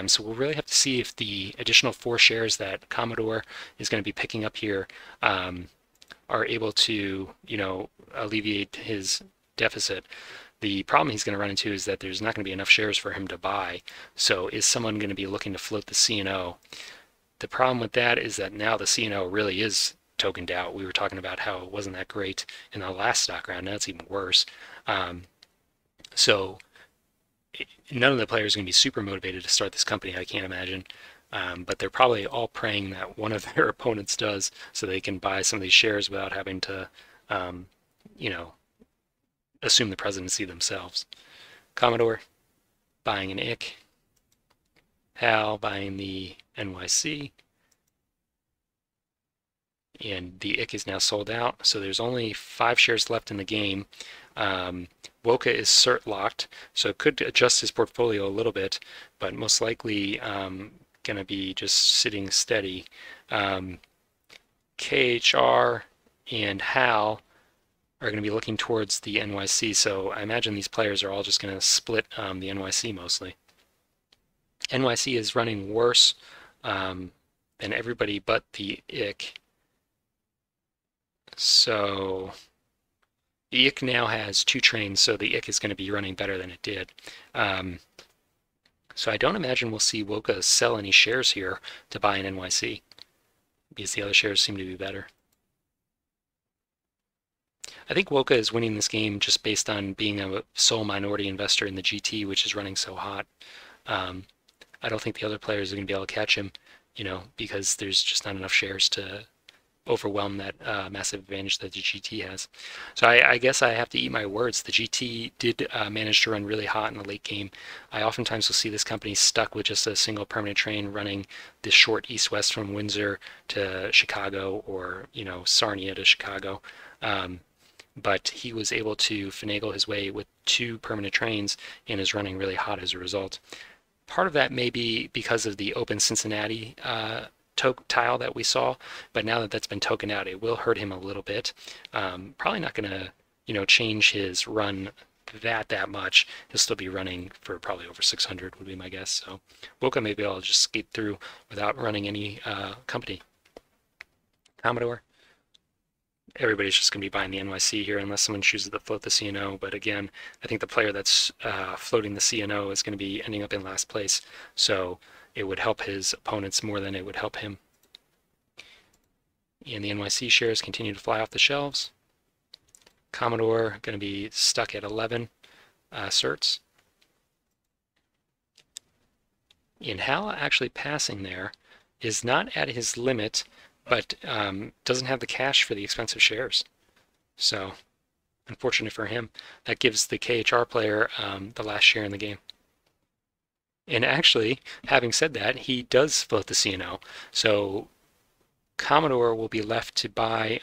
So we'll really have to see if the additional 4 shares that Commodore is going to be picking up here are able to, alleviate his deficit. The problem he's going to run into is that there's not going to be enough shares for him to buy. So is someone going to be looking to float the C&O? The problem with that is that now the C&O really is tokened out. We were talking about how it wasn't that great in the last stock round. Now it's even worse. So none of the players are going to be super motivated to start this company, I can't imagine. But they're probably all praying that one of their opponents does, so they can buy some of these shares without having to, um, you know, assume the presidency themselves. Commodore buying an IC. Hal buying the NYC. And the IC is now sold out, so there's only 5 shares left in the game. Woka is cert locked, so it could adjust his portfolio a little bit, but most likely going to be just sitting steady. KHR and Hal are going to be looking towards the NYC, so I imagine these players are all just going to split the NYC mostly. NYC is running worse than everybody but the IC. So the IC now has 2 trains, so the IC is going to be running better than it did. So I don't imagine we'll see Woka sell any shares here to buy an NYC, because the other shares seem to be better. I think Woka is winning this game just based on being a sole minority investor in the GT, which is running so hot. I don't think the other players are going to be able to catch him, because there's just not enough shares to overwhelm that massive advantage that the GT has. So I guess I have to eat my words. The GT did manage to run really hot in the late game. I oftentimes will see this company stuck with just a single permanent train running this short east-west from Windsor to Chicago, or Sarnia to Chicago. But he was able to finagle his way with 2 permanent trains and is running really hot as a result. Part of that may be because of the open Cincinnati tile that we saw, but now that that's been tokened out, it will hurt him a little bit. Probably not going to, change his run that much. He'll still be running for probably over 600 would be my guess. So Woka may be able to just skate through without running any company. Commodore. Everybody's just going to be buying the NYC here unless someone chooses to float the CNO. But again, I think the player that's floating the CNO is going to be ending up in last place. So it would help his opponents more than it would help him. And the NYC shares continue to fly off the shelves. Commodore going to be stuck at 11 certs. And Hal actually passing there is not at his limit, but doesn't have the cash for the expensive shares. So unfortunate for him. That gives the KHR player the last share in the game. And actually, having said that, he does float the CNO. So Commodore will be left to buy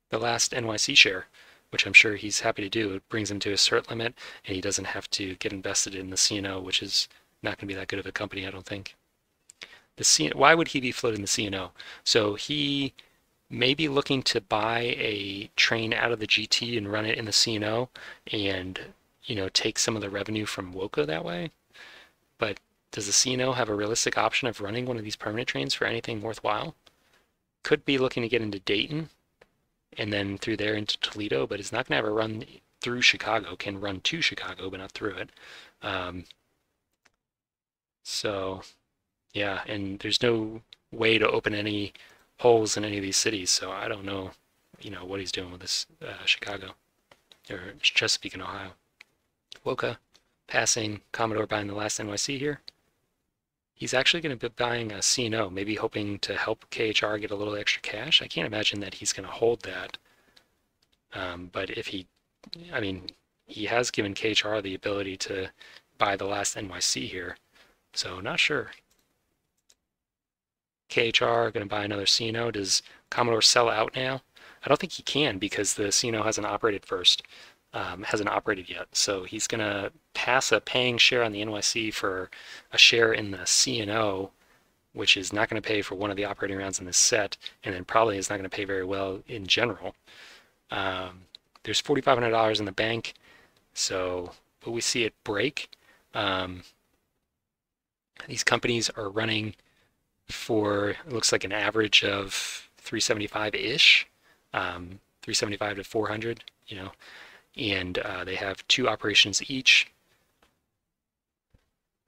the last NYC share, which I'm sure he's happy to do. It brings him to a cert limit, and he doesn't have to get invested in the CNO, which is not going to be that good of a company, I don't think. Why would he be floating the CNO? So he may be looking to buy a train out of the GT and run it in the CNO and, take some of the revenue from Woka that way. But does the CNO have a realistic option of running one of these permanent trains for anything worthwhile? Could be looking to get into Dayton and then through there into Toledo, but it's not going to have a run through Chicago. Can run to Chicago, but not through it. So, yeah, and there's no way to open any holes in any of these cities, so I don't know, what he's doing with this Chicago or Chesapeake and Ohio. Woka passing, Commodore buying the last NYC here. He's actually going to be buying a CNO, maybe hoping to help KHR get a little extra cash. I can't imagine that he's going to hold that. But if he has given KHR the ability to buy the last NYC here, so not sure. KHR going to buy another CNO. Does Commodore sell out now? I don't think he can because the CNO hasn't operated hasn't operated yet. So he's going to pass a paying share on the NYC for a share in the CNO, which is not going to pay for one of the operating rounds in this set, and then probably is not going to pay very well in general. There's $4,500 in the bank, so will we see it break? These companies are running for, it looks like an average of 375-ish, 375 to 400, and they have 2 operations each,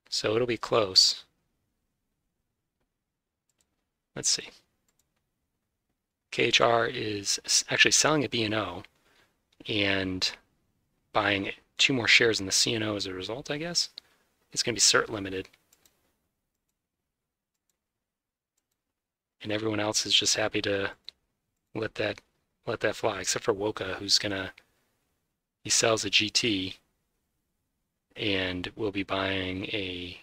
so it'll be close. Let's see. KHR is actually selling a B&O and buying 2 more shares in the CNO as a result, I guess. It's going to be cert limited. and everyone else is just happy to let that fly, except for Woka, he sells a GT and will be buying a,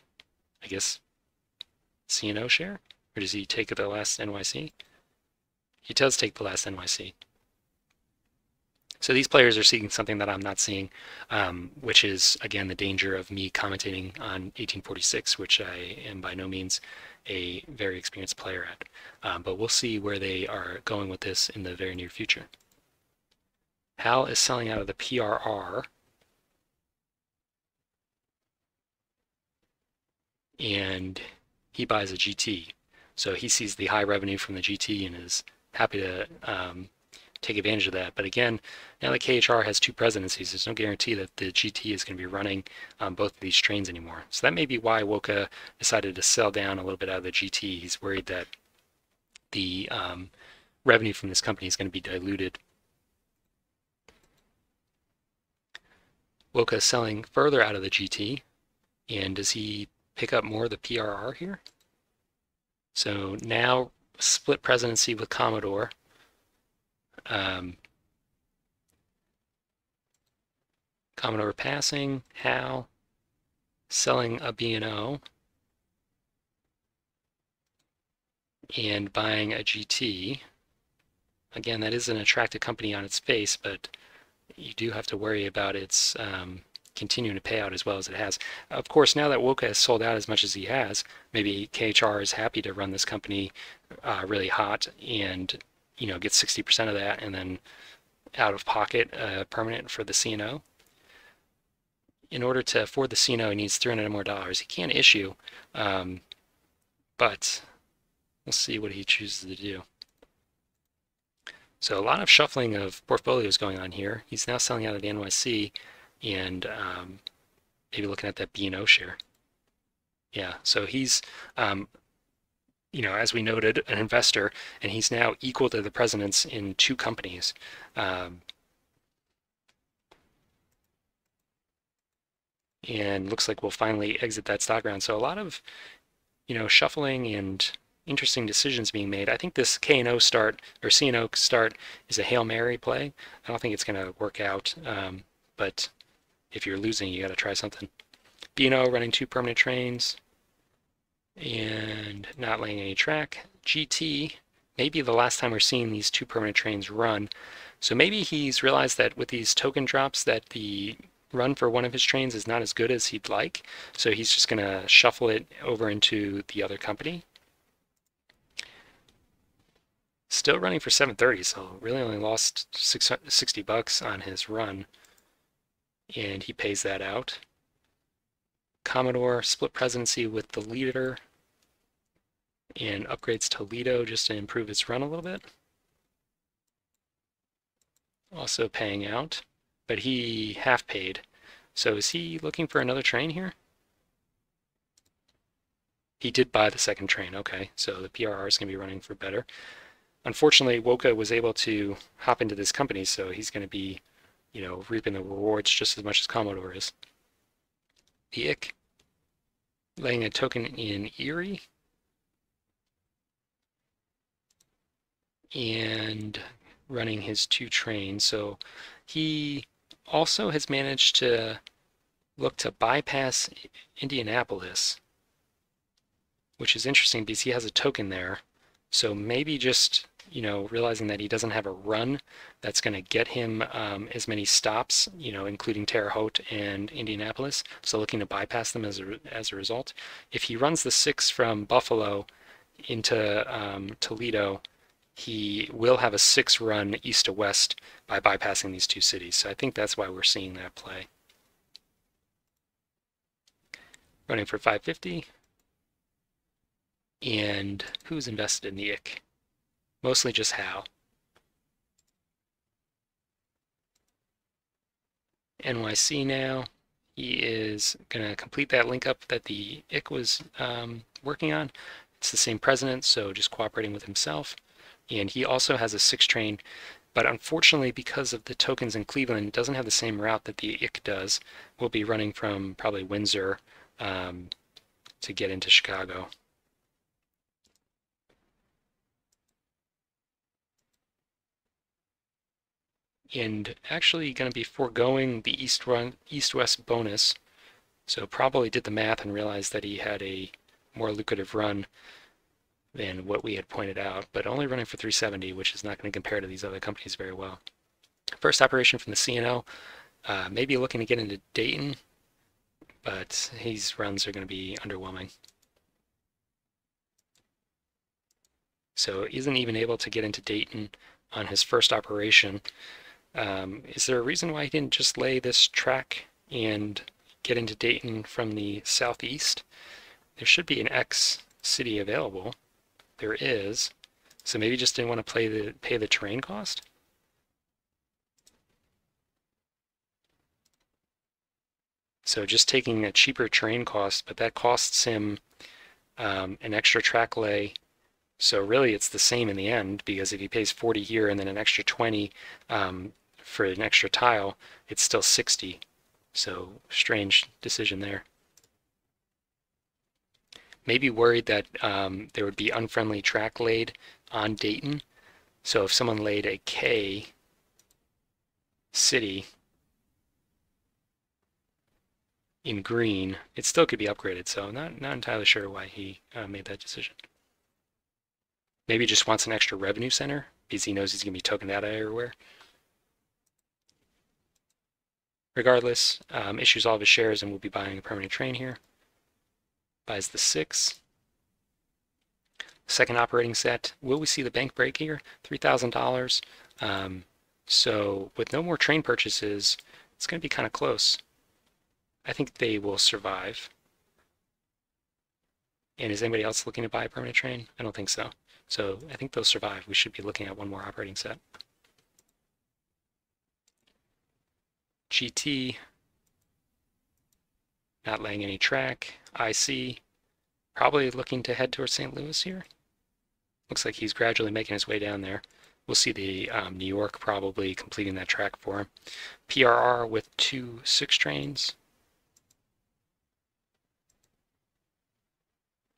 I guess, CNO share? Or does he take the last NYC? He does take the last NYC. So these players are seeing something that I'm not seeing, which is, again, the danger of me commentating on 1846, which I am by no means a very experienced player at. But we'll see where they are going with this in the very near future. Hal is selling out of the PRR. And he buys a GT. So he sees the high revenue from the GT and is happy to take advantage of that. But again, now that KHR has 2 presidencies, there's no guarantee that the GT is going to be running on both of these trains anymore. So that may be why Woka decided to sell down a little bit out of the GT. He's worried that the revenue from this company is going to be diluted. Woka is selling further out of the GT, and does he pick up more of the PRR here? So now split presidency with Commodore. Commodore passing, Hal selling a B&O and buying a GT. Again, that is an attractive company on its face, but you do have to worry about its continuing to pay out as well as it has. Of course, now that Woka has sold out as much as he has, maybe KHR is happy to run this company really hot and get 60% of that and then out of pocket permanent for the CNO. In order to afford the CNO, he needs $300 more. He can't issue, but we'll see what he chooses to do. So a lot of shuffling of portfolios going on here. He's now selling out of the NYC and maybe looking at that B&O share. Yeah, so he's, as we noted, an investor, and he's now equal to the presidents in 2 companies. And looks like we'll finally exit that stock round. So a lot of, shuffling and interesting decisions being made. I think this K&O start or CNO start is a Hail Mary play. I don't think it's going to work out, but if you're losing, you got to try something. B&O running 2 permanent trains and not laying any track. GT, maybe the last time we're seeing these 2 permanent trains run. So maybe he's realized that with these token drops that the run for one of his trains is not as good as he'd like. So he's just going to shuffle it over into the other company. Still running for 730, so really only lost $60 on his run. And he pays that out. Commodore split presidency with the leader and upgrades Toledo just to improve its run a little bit. Also paying out, but he half paid. So is he looking for another train here? He did buy the second train, okay, so the PRR is going to be running for better. Unfortunately, Woka was able to hop into this company, so he's going to be, reaping the rewards just as much as Commodore is. The IC, laying a token in Erie, and running his 2 trains. So he also has managed to look to bypass Indianapolis, which is interesting because he has a token there. So maybe just, realizing that he doesn't have a run that's going to get him as many stops, including Terre Haute and Indianapolis. So looking to bypass them as a result. If he runs the 6 from Buffalo into Toledo, he will have a 6 run east to west by bypassing these 2 cities. So I think that's why we're seeing that play. Running for 550. And who's invested in the IC? Mostly just Hal. NYC now. He is going to complete that link up that the IC was working on. It's the same president, so just cooperating with himself. And he also has a 6 train, but unfortunately because of the tokens in Cleveland, it doesn't have the same route that the IC does. We'll be running from probably Windsor to get into Chicago. and actually going to be foregoing the east-west bonus. So probably did the math and realized that he had a more lucrative run than what we had pointed out, but only running for 370, which is not going to compare to these other companies very well. First operation from the CNO, maybe looking to get into Dayton, but his runs are going to be underwhelming. So isn't even able to get into Dayton on his first operation. Is there a reason why he didn't just lay this track and get into Dayton from the southeast? There should be an X city available. There is. So maybe just didn't want to pay the terrain cost? So just taking a cheaper terrain cost, but that costs him an extra track lay. So really it's the same in the end, because if he pays 40 here and then an extra 20 for an extra tile, it's still 60. So strange decision there. Maybe worried that there would be unfriendly track laid on Dayton. So if someone laid a K city in green, it still could be upgraded. So not entirely sure why he made that decision. Maybe he just wants an extra revenue center because he knows he's going to be tokened out everywhere. Regardless, issues all of his shares and will be buying a permanent train here. Buys the 6. Second operating set. Will we see the bank break here? $3,000. So with no more train purchases, it's going to be kind of close. I think they will survive. And is anybody else looking to buy a permanent train? I don't think so. So I think they'll survive. We should be looking at one more operating set. GT, not laying any track. IC, probably looking to head towards St. Louis here. Looks like he's gradually making his way down there. We'll see the New York probably completing that track for him. PRR with 2 6 trains.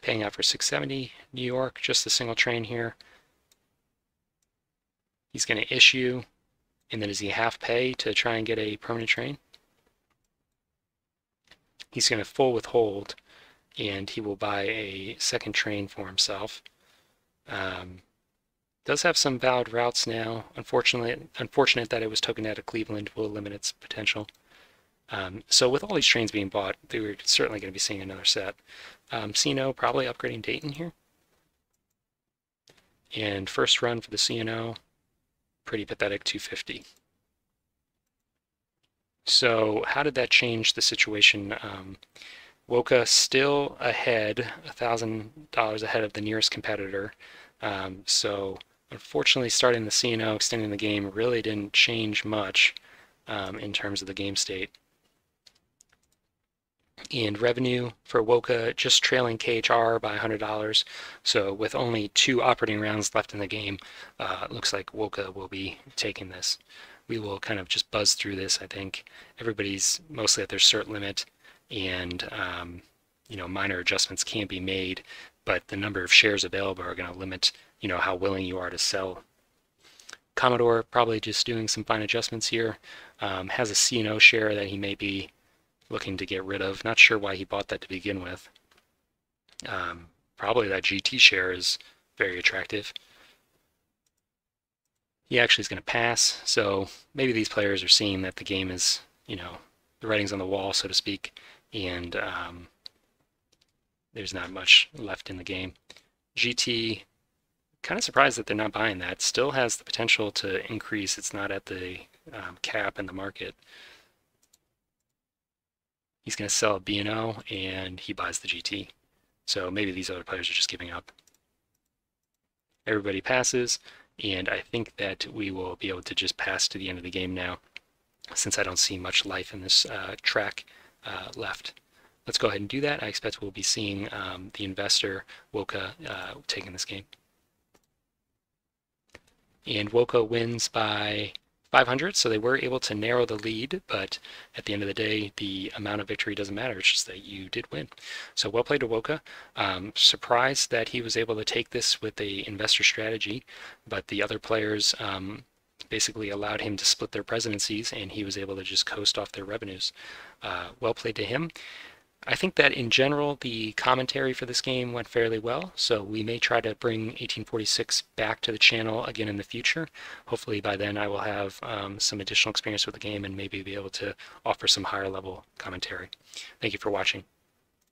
Paying out for 670. New York, just a single train here. He's going to issue, and then does he half pay to try and get a permanent train? He's going to full withhold, and he will buy a second train for himself. Does have some valid routes now. Unfortunate that it was tokened out of Cleveland will limit its potential. So with all these trains being bought, they were certainly going to be seeing another set. CNO probably upgrading Dayton here. And first run for the CNO, pretty pathetic 250. So how did that change the situation? Woka still ahead, $1,000 ahead of the nearest competitor. So unfortunately starting the CNO, extending the game really didn't change much in terms of the game state. And revenue for Woka just trailing KHR by $100. So with only 2 operating rounds left in the game, it looks like Woka will be taking this. We will kind of just buzz through this, I think. Everybody's mostly at their cert limit, and you know, minor adjustments can be made, but the number of shares available are going to limit, you know, how willing you are to sell. Commodore probably just doing some fine adjustments here. Has a CNO share that he may be looking to get rid of. Not sure why he bought that to begin with. Probably that GT share is very attractive. He actually is going to pass, so maybe these players are seeing that the game is, you know, the writing's on the wall, so to speak, and there's not much left in the game. GT, kind of surprised that they're not buying that. Still has the potential to increase. It's not at the cap in the market. He's going to sell a B&O, and he buys the GT. So maybe these other players are just giving up. Everybody passes, and I think that we will be able to just pass to the end of the game now, since I don't see much life in this track left. Let's go ahead and do that. I expect we'll be seeing the investor, Woka, taking this game. And Woka wins by 500, so they were able to narrow the lead, but at the end of the day, the amount of victory doesn't matter. It's just that you did win. So well played to Woka. Surprised that he was able to take this with a investor strategy, but the other players basically allowed him to split their presidencies, and he was able to just coast off their revenues. Well played to him. I think that in general the commentary for this game went fairly well, so we may try to bring 1846 back to the channel again in the future. Hopefully by then I will have some additional experience with the game and maybe be able to offer some higher level commentary. Thank you for watching.